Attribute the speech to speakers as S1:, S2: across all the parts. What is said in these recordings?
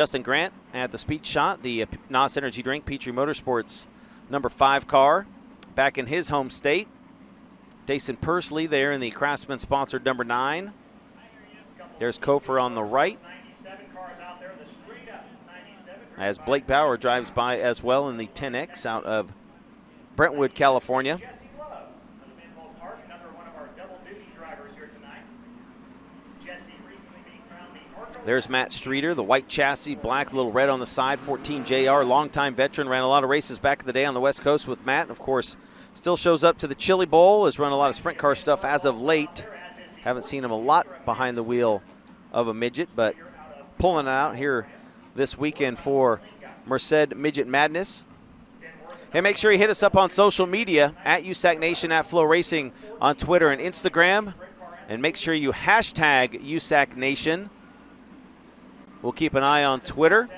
S1: Justin Grant at the speed shot, the NOS Energy Drink Petrie Motorsports number 5 car back in his home state. Dason Pursley there in the Craftsman-sponsored number 9. There's Kofer on the right, as Blake Bauer drives by as well in the 10X out of Brentwood, California. There's Matt Streeter, the white chassis, black, little red on the side, 14 JR, longtime veteran, ran a lot of races back in the day on the West Coast with Matt. Of course, still shows up to the Chili Bowl, has run a lot of sprint car stuff as of late. Haven't seen him a lot behind the wheel of a midget, but pulling it out here this weekend for Merced Midget Madness. Hey, make sure you hit us up on social media at USAC Nation, at Flow Racing on Twitter and Instagram. And make sure you hashtag USAC Nation. We'll keep an eye on Twitter.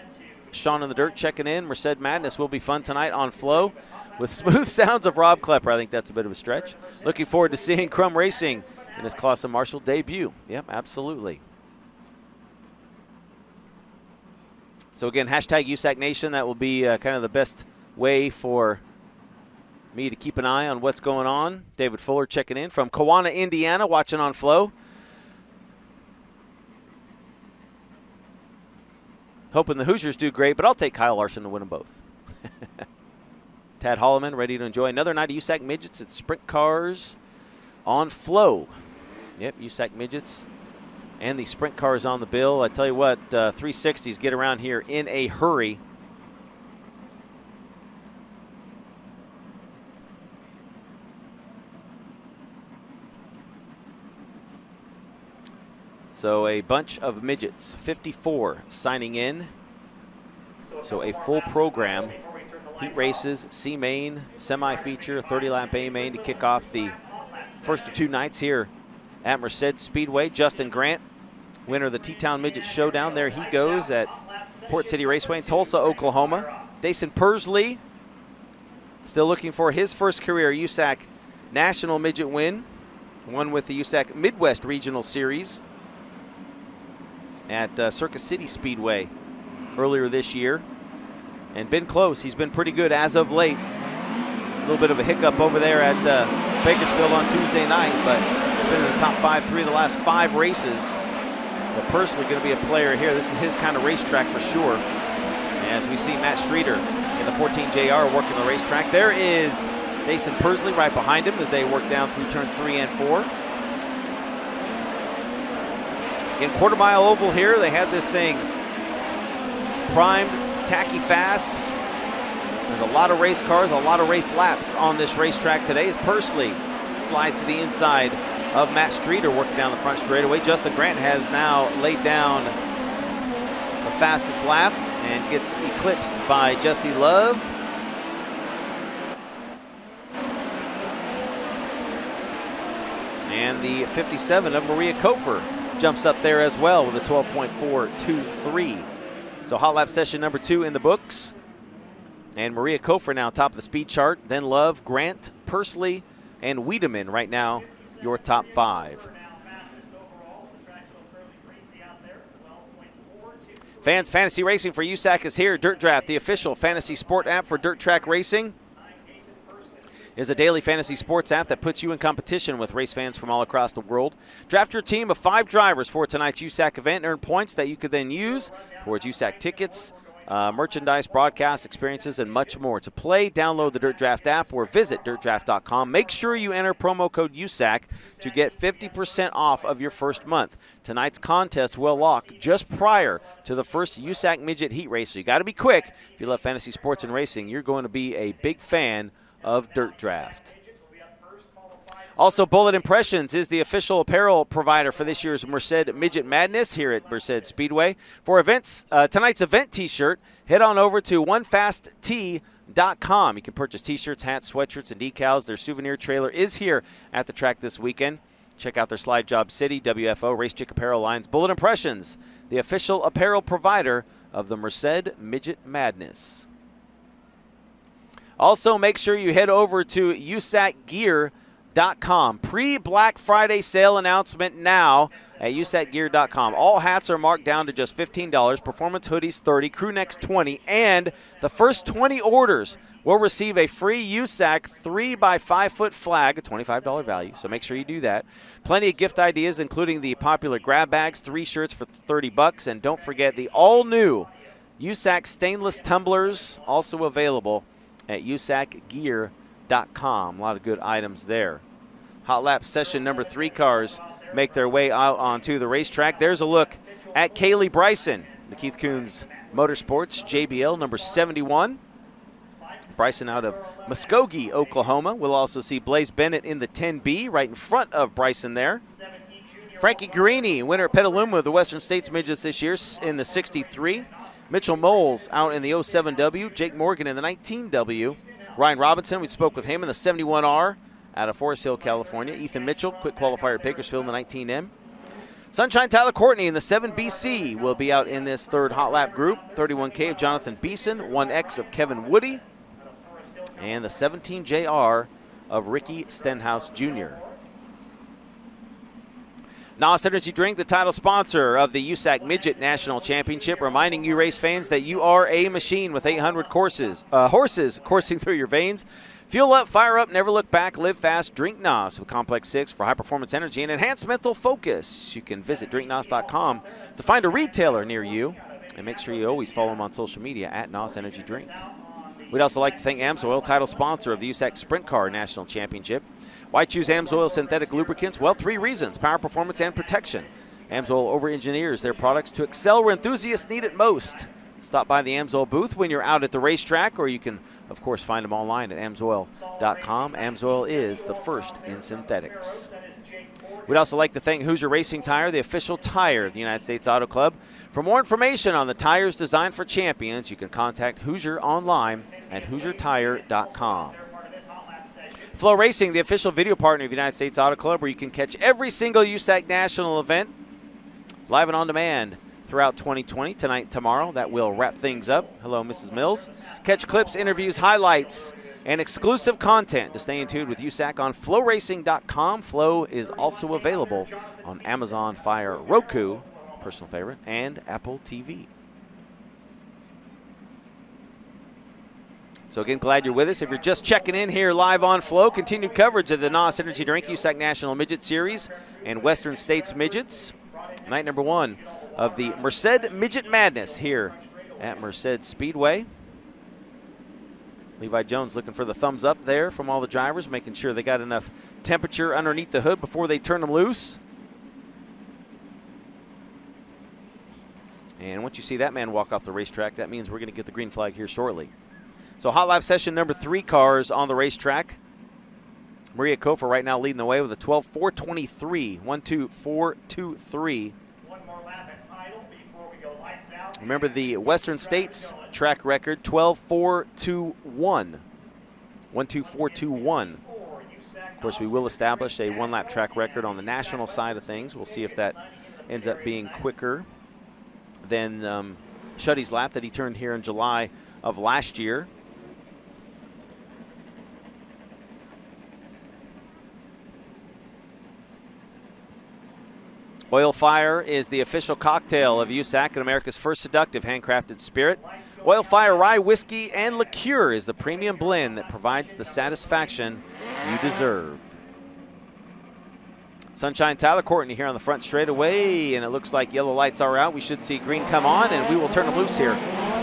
S1: Sean in the Dirt checking in. Merced Madness will be fun tonight on Flow with smooth sounds of Rob Klepper. I think that's a bit of a stretch. Looking forward to seeing Crum Racing in his Clausen Marshall debut. Yep, absolutely. So again, hashtag USAC Nation. That will be kind of the best way for me to keep an eye on what's going on. David Fuller checking in from Kewanna, Indiana, watching on Flow. Hoping the Hoosiers do great, but I'll take Kyle Larson to win them both. Tad Holloman ready to enjoy another night of USAC Midgets at Sprint Cars on Flow. Yep, USAC Midgets and the Sprint Cars on the bill. I tell you what, 360s get around here in a hurry. So a bunch of midgets, 54 signing in. So a full program, heat races, C main, semi-feature, 30-lap A main to kick off the first of 2 nights here at Merced Speedway. Justin Grant, winner of the T-Town Midget Showdown. There he goes at Port City Raceway in Tulsa, Oklahoma. Dason Pursley, still looking for his first career USAC National Midget win. Won with the USAC Midwest Regional Series at Circus City Speedway earlier this year, and been close. He's been pretty good as of late. A little bit of a hiccup over there at Bakersfield on Tuesday night, but he's been in the top 5 3 of the last 5 races. So Pursley going to be a player here. This is his kind of racetrack for sure. As we see Matt Streeter in the 14 JR working the racetrack. There is Dason Pursley right behind him as they work down through turns 3 and 4. In quarter mile oval here, they had this thing primed, tacky fast. There's a lot of race cars, a lot of race laps on this racetrack today as Pursley slides to the inside of Matt Streeter working down the front straightaway. Justin Grant has now laid down the fastest lap and gets eclipsed by Jesse Love. And the 57 of Maria Kofer jumps up there as well with a 12.423. So hot lap session number 2 in the books. And Maria Kofer now top of the speed chart. Then Love, Grant, Pursley, and Windham right now your top 5. Fans, fantasy racing for USAC is here. Dirt Draft, the official fantasy sport app for dirt track racing, is a daily fantasy sports app that puts you in competition with race fans from all across the world. Draft your team of 5 drivers for tonight's USAC event and earn points that you could then use towards USAC tickets, merchandise, broadcast experiences, and much more. To play, download the Dirt Draft app or visit dirtdraft.com. Make sure you enter promo code USAC to get 50% off of your first month. Tonight's contest will lock just prior to the first USAC Midget Heat Race, so you got to be quick. If you love fantasy sports and racing, you're going to be a big fan of Dirt Draft. Also, Bullet Impressions is the official apparel provider for this year's Merced Midget Madness here at Merced Speedway. For events, tonight's event t-shirt, head on over to onefasttee.com. You can purchase t-shirts, hats, sweatshirts, and decals. Their souvenir trailer is here at the track this weekend. Check out their Slide Job City, WFO, Race Chick apparel lines. Bullet Impressions, the official apparel provider of the Merced Midget Madness. Also, make sure you head over to USACgear.com. Pre-Black Friday sale announcement now at usacgear.com. All hats are marked down to just $15, performance hoodies $30, crew necks $20, and the first 20 orders will receive a free USAC 3x5-foot flag, a $25 value, so make sure you do that. Plenty of gift ideas, including the popular grab bags, 3 shirts for $30, and don't forget the all-new USAC stainless tumblers, also available at usacgear.com. A lot of good items there. Hot lap session number 3 cars make their way out onto the racetrack. There's a look at Kaylee Bryson, the Keith Kunz Motorsports JBL number 71. Bryson out of Muskogee, Oklahoma. We'll also see Blaze Bennett in the 10B right in front of Bryson there. Frankie Guarini, winner at Petaluma of the Western States Midgets this year in the 63. Mitchell Moles out in the 07W. Jake Morgan in the 19W. Ryan Robinson, we spoke with him in the 71R out of Forest Hill, California. Ethan Mitchell, quick qualifier at Bakersfield in the 19M. Sunshine Tyler Courtney in the 7BC will be out in this third hot lap group. 31K of Jonathan Beeson, 1X of Kevin Woody, and the 17JR of Ricky Stenhouse Jr. NOS Energy Drink, the title sponsor of the USAC Midget National Championship, reminding you race fans that you are a machine with 800 horses coursing through your veins. Fuel up, fire up, never look back, live fast, drink NOS with Complex 6 for high-performance energy and enhanced mental focus. You can visit drinknos.com to find a retailer near you, and make sure you always follow them on social media at NOS Energy Drink. We'd also like to thank Amsoil, title sponsor of the USAC Sprint Car National Championship. Why choose Amsoil synthetic lubricants? Well, 3 reasons: power, performance, and protection. Amsoil over-engineers their products to excel where enthusiasts need it most. Stop by the Amsoil booth when you're out at the racetrack, or you can, of course, find them online at amsoil.com. Amsoil is the first in synthetics. We'd also like to thank Hoosier Racing Tire, the official tire of the United States Auto Club. For more information on the tires designed for champions, you can contact Hoosier online at HoosierTire.com. Flow Racing, the official video partner of the United States Auto Club, where you can catch every single USAC national event live and on demand throughout 2020, tonight and tomorrow. That will wrap things up. Hello, Mrs. Mills. Catch clips, interviews, highlights, and exclusive content to stay in tune with USAC on flowracing.com. Flow is also available on Amazon Fire, Roku, personal favorite, and Apple TV. So again, glad you're with us. If you're just checking in here live on Flow, continued coverage of the NOS Energy Drink USAC National Midget Series and Western States Midgets. Night number 1 of the Merced Midget Madness here at Merced Speedway. Levi Jones looking for the thumbs up there from all the drivers, making sure they got enough temperature underneath the hood before they turn them loose. And once you see that man walk off the racetrack, that means we're going to get the green flag here shortly. So hot lap session number 3 cars on the racetrack. Maria Kofer right now leading the way with a 12.423, 1.2423. Remember the Western States track record, 12.421, 1.2421. Of course, we will establish a 1-lap track record on the national side of things. We'll see if that ends up being quicker than Shuddy's lap that he turned here in July of last year. Oil Fire is the official cocktail of USAC and America's first seductive handcrafted spirit. Oil Fire Rye Whiskey and Liqueur is the premium blend that provides the satisfaction you deserve. Sunshine Tyler Courtney here on the front straightaway, and it looks like yellow lights are out. We should see green come on, and we will turn them loose here.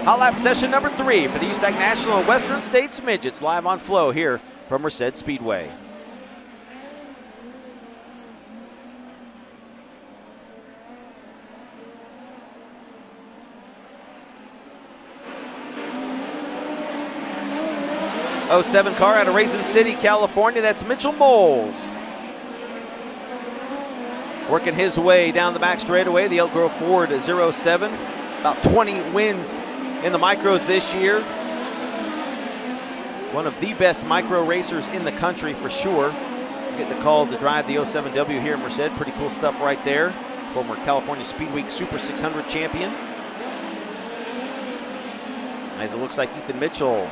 S1: Hot lap session number 3 for the USAC National and Western States Midgets, live on Flow here from Merced Speedway. '07 car out of Raisin City, California. That's Mitchell Moles. Working his way down the back straightaway. The Elk Grove Ford 07. About 20 wins in the micros this year. One of the best micro racers in the country for sure. Getting the call to drive the 07W here in Merced. Pretty cool stuff right there. Former California Speed Week Super 600 champion. As it looks like Ethan Mitchell.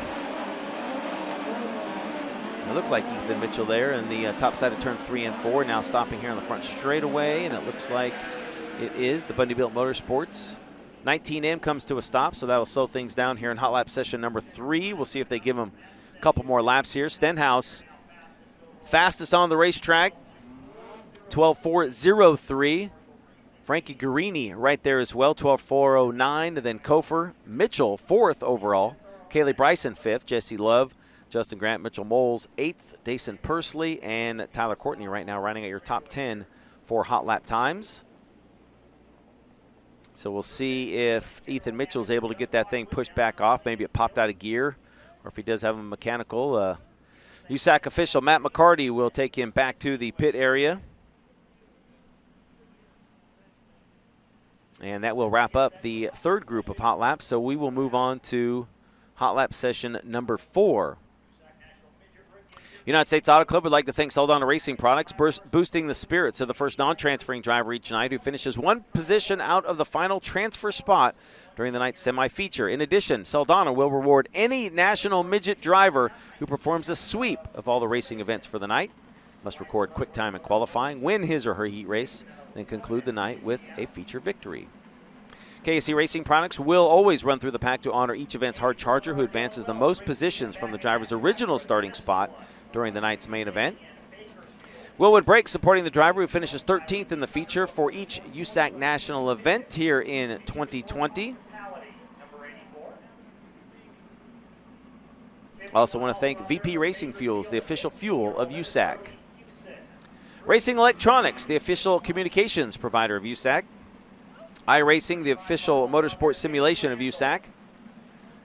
S1: It looked like Ethan Mitchell there in the top side of turns 3 and 4. Now stopping here on the front straightaway, and it looks like It is the Bundybuilt Motorsports. 19M comes to a stop, so that will slow things down here in hot lap session number 3. We'll see if they give them a couple more laps here. Stenhouse, fastest on the racetrack, 12.403. Frankie Guarini right there as well, 12.409. And then Kofer Mitchell, 4th overall. Kaylee Bryson, 5th. Jesse Love, Justin Grant, Mitchell Moles, 8th. Dason Pursley and Tyler Courtney right now running at your top 10 for hot lap times. So we'll see if Ethan Mitchell's able to get that thing pushed back off. Maybe it popped out of gear, or if he does have a mechanical. USAC official Matt McCarty will take him back to the pit area. And that will wrap up the 3rd group of hot laps. So we will move on to hot lap session number 4. United States Auto Club would like to thank Saldana Racing Products, boosting the spirits of the first non-transferring driver each night who finishes one position out of the final transfer spot during the night's semi-feature. In addition, Saldana will reward any national midget driver who performs a sweep of all the racing events for the night, must record quick time in qualifying, win his or her heat race, then conclude the night with a feature victory. KSC Racing Products will always run through the pack to honor each event's hard charger who advances the most positions from the driver's original starting spot during the night's main event. Willwood Brakes supporting the driver who finishes 13th in the feature for each USAC national event here in 2020. I also want to thank VP Racing Fuels, the official fuel of USAC. Racing Electronics, the official communications provider of USAC. iRacing, the official motorsport simulation of USAC.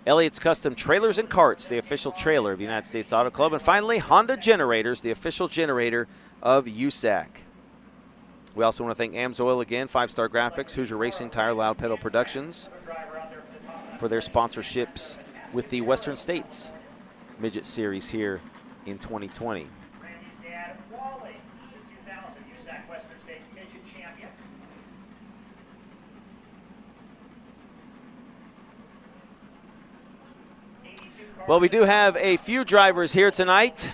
S1: Elliott's Custom Trailers and Carts, the official trailer of the United States Auto Club. And finally, Honda Generators, the official generator of USAC. We also want to thank Amsoil again, 5-Star Graphics, Hoosier Racing Tire, Loud Pedal Productions for their sponsorships with the Western States Midget Series here in 2020. Well, we do have a few drivers here tonight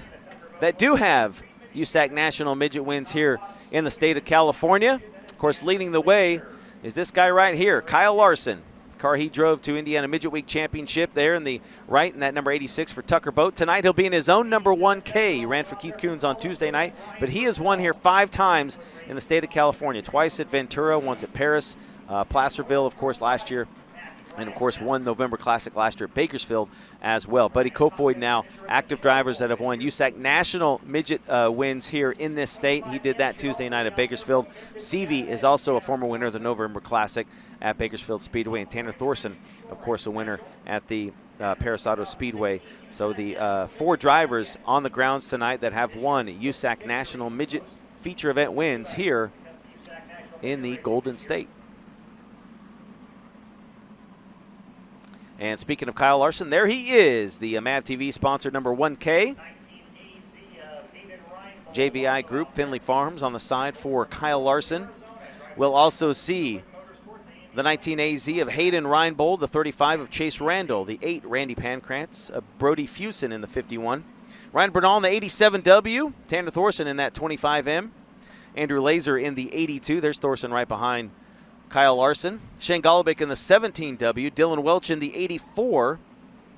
S1: that do have USAC National Midget wins here in the state of California. Of course, leading the way is this guy right here, Kyle Larson. The car he drove to Indiana Midget Week Championship there in the right, in that number 86 for Tucker Boat. Tonight he'll be in his own number 1K. He ran for Keith Coons on Tuesday night, but he has won here 5 times in the state of California. Twice at Ventura, once at Paris, Placerville, of course, last year. And, of course, won November Classic last year at Bakersfield as well. Buddy Kofoid now, active drivers that have won USAC National Midget wins here in this state. He did that Tuesday night at Bakersfield. Seavey is also a former winner of the November Classic at Bakersfield Speedway. And Tanner Thorson, of course, a winner at the Paris Auto Speedway. So the 4 drivers on the grounds tonight that have won USAC National Midget feature event wins here in the Golden State. And speaking of Kyle Larson, there he is, the MAV TV sponsor number 1K. JVI Group, Finley Farms on the side for Kyle Larson. We'll also see the 19 AZ of Hayden Reinbold, the 35 of Chase Randall, the 8 Randy Pancratz, Brody Fusen in the 51. Ryan Bernal in the 87W, Tanner Thorson in that 25M. Andrew Laser in the 82, there's Thorson right behind Kyle Larson. Shane Golobic in the 17W, Dylan Welch in the 84,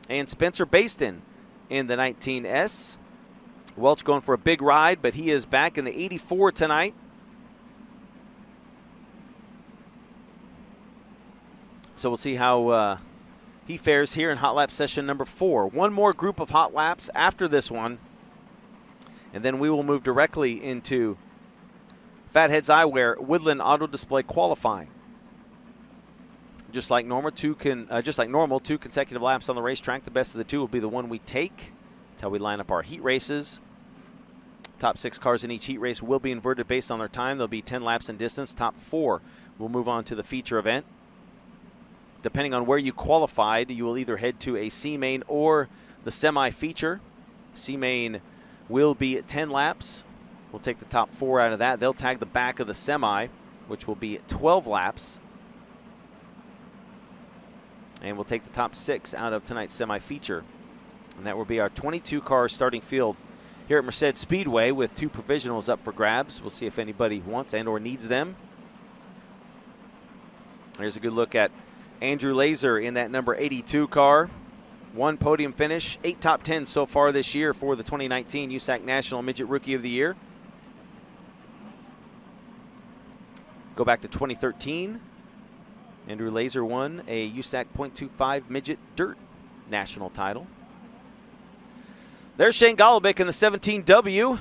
S1: and Spencer Baston in the 19S. Welch going for a big ride, but he is back in the 84 tonight. So we'll see how he fares here in hot lap session number 4. One more group of hot laps after this one, and then we will move directly into Fatheads Eyewear Woodland Auto Display qualifying. Just like normal, 2 consecutive laps on the racetrack. The best of the 2 will be the one we take. That's how we line up our heat races. Top 6 cars in each heat race will be inverted based on their time. There'll be 10 laps in distance. Top 4 will move on to the feature event. Depending on where you qualified, you will either head to a C-Main or the semi-feature. C-Main will be at 10 laps. We'll take the top 4 out of that. They'll tag the back of the semi, which will be 12 laps. And we'll take the top 6 out of tonight's semi-feature. And that will be our 22-car starting field here at Merced Speedway with 2 provisionals up for grabs. We'll see if anybody wants and or needs them. There's a good look at Andrew Laser in that number 82 car. 1 podium finish, 8 top 10s so far this year for the 2019 USAC National Midget Rookie of the Year. Go back to 2013. Andrew Laser won a USAC .25 Midget Dirt National title. There's Shane Golobic in the 17W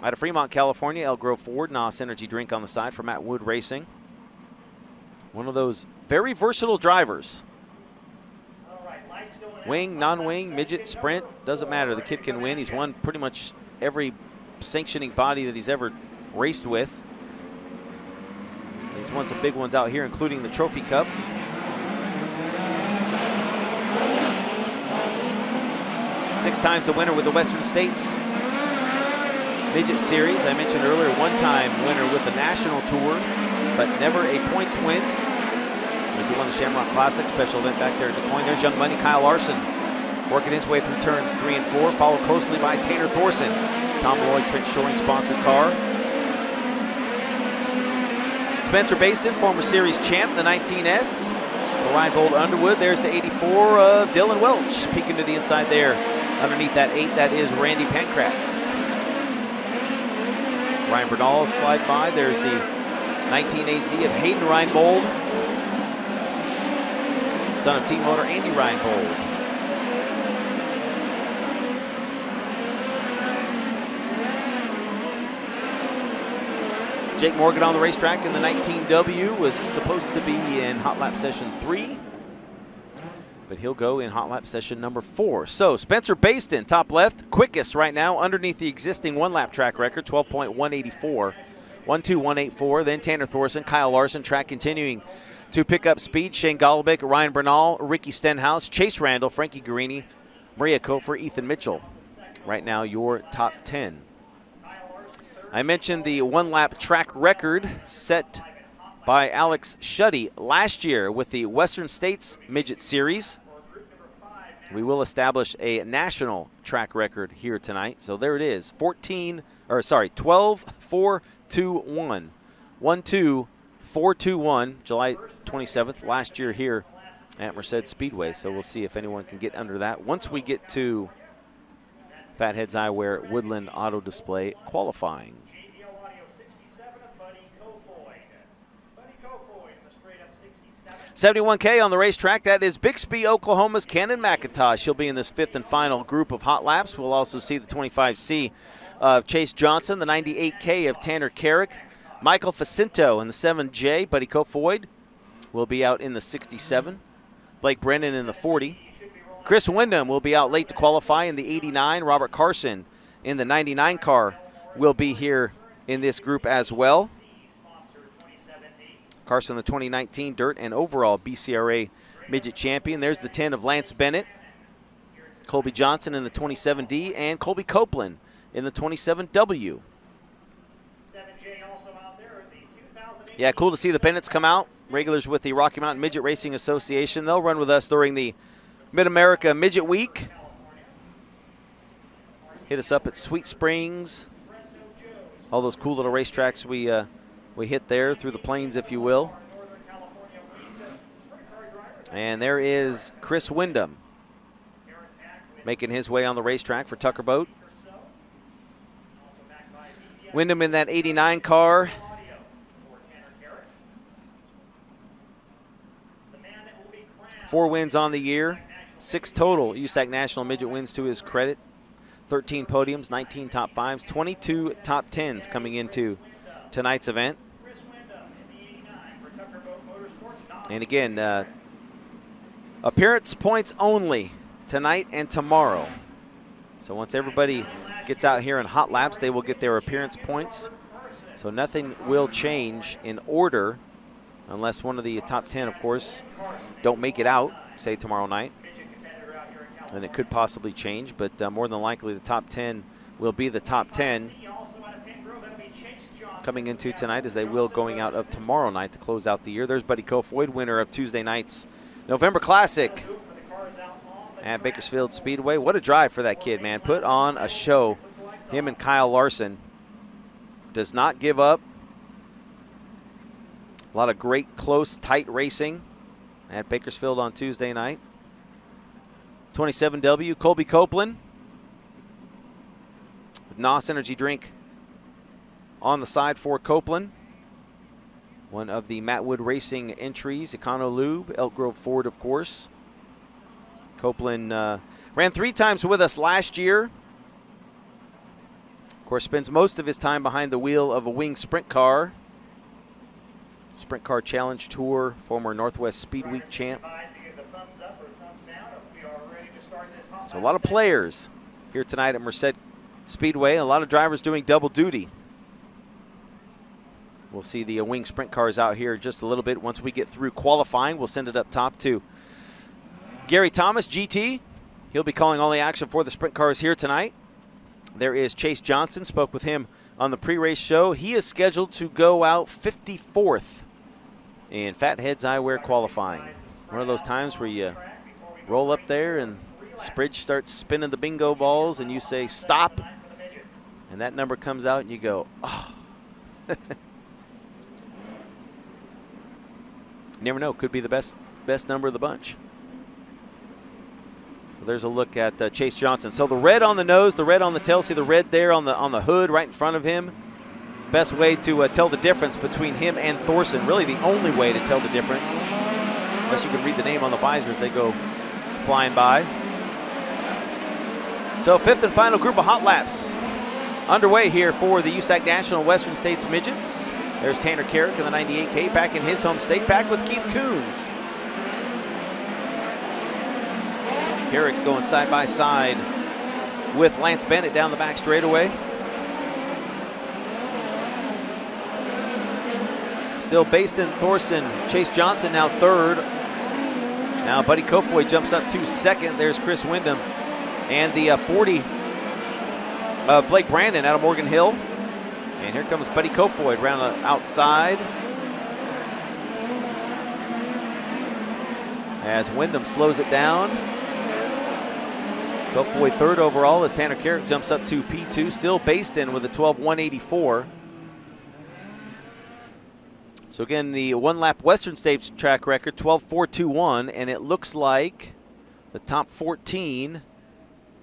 S1: out of Fremont, California. Elk Grove Ford, NOS Energy drink on the side for Matt Wood Racing. One of those very versatile drivers. Wing, non-wing, midget, sprint, doesn't matter. The kid can win. He's won pretty much every sanctioning body that he's ever raced with. He's won some big ones out here, including the Trophy Cup. Six times a winner with the Western States Midget Series. I mentioned earlier, one-time winner with the National Tour, but never a points win, as he won the Shamrock Classic special event back there at Des Moines. There's young money Kyle Larson working his way through turns 3 and 4, followed closely by Tanner Thorson. Tom Lloyd Trent Shoring sponsored car. Spencer Baston, former series champ, the 19S. For Ryan Bold Underwood, there's the 84 of Dylan Welch, peeking to the inside there. Underneath that 8, that is Randy Pankratz. Ryan Bernal slide by. There's the 19 AZ of Hayden Reinbold, son of team owner Andy Reinbold. Jake Morgan on the racetrack in the 19W was supposed to be in hot lap session 3, but he'll go in hot lap session number 4. So Spencer Baston, top left, quickest right now underneath the existing 1-lap track record, 12.184. 1.2184. Then Tanner Thorson, Kyle Larson, track continuing to pick up speed. Shane Golobic, Ryan Bernal, Ricky Stenhouse, Chase Randall, Frankie Guarini, Maria Kofer, Ethan Mitchell. Right now, your top 10. I mentioned the 1-lap track record set by Alex Shuddy last year with the Western States Midget Series. We will establish a national track record here tonight. So there it is, 12-4-2-1. 1-2-4-2-1, July 27th, last year here at Merced Speedway. So we'll see if anyone can get under that. Once we get to Fatheads Eyewear Woodland Auto Display qualifying. 71K on the racetrack. That is Bixby, Oklahoma's Cannon McIntosh. He'll be in this 5th and final group of hot laps. We'll also see the 25C of Chase Johnson, the 98K of Tanner Carrick, Michael Facinto in the 7J. Buddy Kofoid will be out in the 67. Blake Brennan in the 40. Chris Windham will be out late to qualify in the 89. Robert Carson in the 99 car will be here in this group as well. Carson, the 2019 Dirt and overall BCRA Midget Champion. There's the 10 of Lance Bennett. Colby Johnson in the 27D and Colby Copeland in the 27W. Yeah, cool to see the Bennetts come out. Regulars with the Rocky Mountain Midget Racing Association. They'll run with us during the Mid-America Midget Week. Hit us up at Sweet Springs. All those cool little racetracks we hit there through the plains, if you will. And there is Chris Windham making his way on the racetrack for Tucker Boat. Windham in that 89 car. Four wins on the year. 6 total USAC National Midget wins to his credit. 13 podiums, 19 top 5s, 22 top 10s coming into tonight's event. And again, appearance points only tonight and tomorrow. So once everybody gets out here in hot laps, they will get their appearance points. So nothing will change in order unless one of the top 10, of course, don't make it out, say tomorrow night. And it could possibly change, but more than likely the top 10 will be the top 10 coming into tonight, as they will going out of tomorrow night to close out the year. There's Buddy Kofoid, winner of Tuesday night's November Classic at Bakersfield Speedway. What a drive for that kid, man. Put on a show. Him and Kyle Larson. Does not give up. A lot of great, close, tight racing at Bakersfield on Tuesday night. 27W, Colby Copeland with NOS Energy Drink on the side for Copeland. One of the Matt Wood Racing entries, Econo Lube, Elk Grove Ford, of course. Copeland ran 3 times with us last year. Of course, spends most of his time behind the wheel of a wing sprint car. Sprint Car Challenge Tour, former Northwest Speed Week champ. So a lot of players here tonight at Merced Speedway. A lot of drivers doing double duty. We'll see the wing sprint cars out here just a little bit. Once we get through qualifying, we'll send it up top to Gary Thomas, GT. He'll be calling all the action for the sprint cars here tonight. There is Chase Johnson. Spoke with him on the pre-race show. He is scheduled to go out 54th in Fatheads Eyewear qualifying. One of those times where you roll up there and Spridge starts spinning the bingo balls and you say stop, and that number comes out and you go, oh. Never know, could be the best number of the bunch. So there's a look at Chase Johnson. So the red on the nose, the red on the tail. See the red there on the hood right in front of him. Best way to tell the difference between him and Thorson. Really the only way to tell the difference. Unless you can read the name on the visors, they go flying by. So 5th and final group of hot laps underway here for the USAC National Western States Midgets. There's Tanner Carrick in the 98K back in his home state, back with Keith Coons. Carrick going side by side with Lance Bennett down the back straightaway. Still Baston, Thorson, Chase Johnson now 3rd. Now Buddy Kofoid jumps up to 2nd. There's Chris Windham. And the 40 Blake Brandon out of Morgan Hill. And here comes Buddy Kofoid around the outside. As Windham slows it down. Kofoid 3rd overall as Tanner Carrick jumps up to P2. Still Baston with a 12.184. So again, the one-lap Western States track record, 12.421, and it looks like the top 14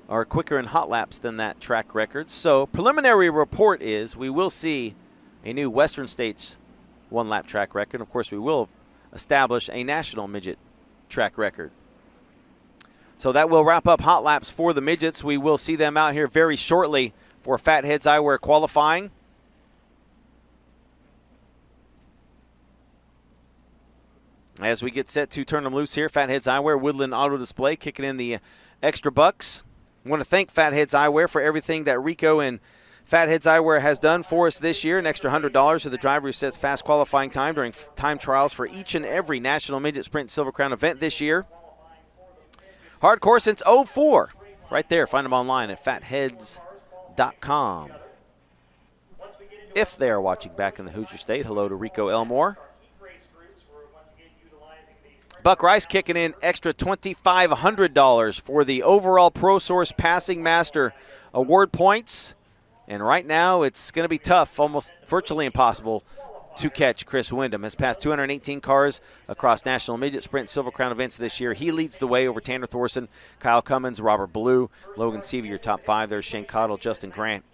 S1: are quicker in hot laps than that track record. So preliminary report is we will see a new Western States one-lap track record. Of course, we will establish a national midget track record. So that will wrap up hot laps for the midgets. We will see them out here very shortly for Fatheads Eyewear qualifying. As we get set to turn them loose here, Fatheads Eyewear, Woodland Auto Display kicking in the extra bucks. I want to thank Fatheads Eyewear for everything that Rico and Fatheads Eyewear has done for us this year. An extra $100 to the driver who sets fast qualifying time during time trials for each and every National Midget Sprint Silver Crown event this year. Hardcore since 04. Right there. Find them online at fatheads.com. If they are watching back in the Hoosier State, hello to Rico Elmore. Buck Rice kicking in extra $2,500 for the overall ProSource Passing Master Award points. And right now it's going to be tough, almost virtually impossible to catch Chris Windham. Has passed 218 cars across National Midget Sprint Silver Crown events this year. He leads the way over Tanner Thorson, Kyle Cummins, Robert Blue, Logan Seavey, your top 5. There's Shane Cottle, Justin Grant,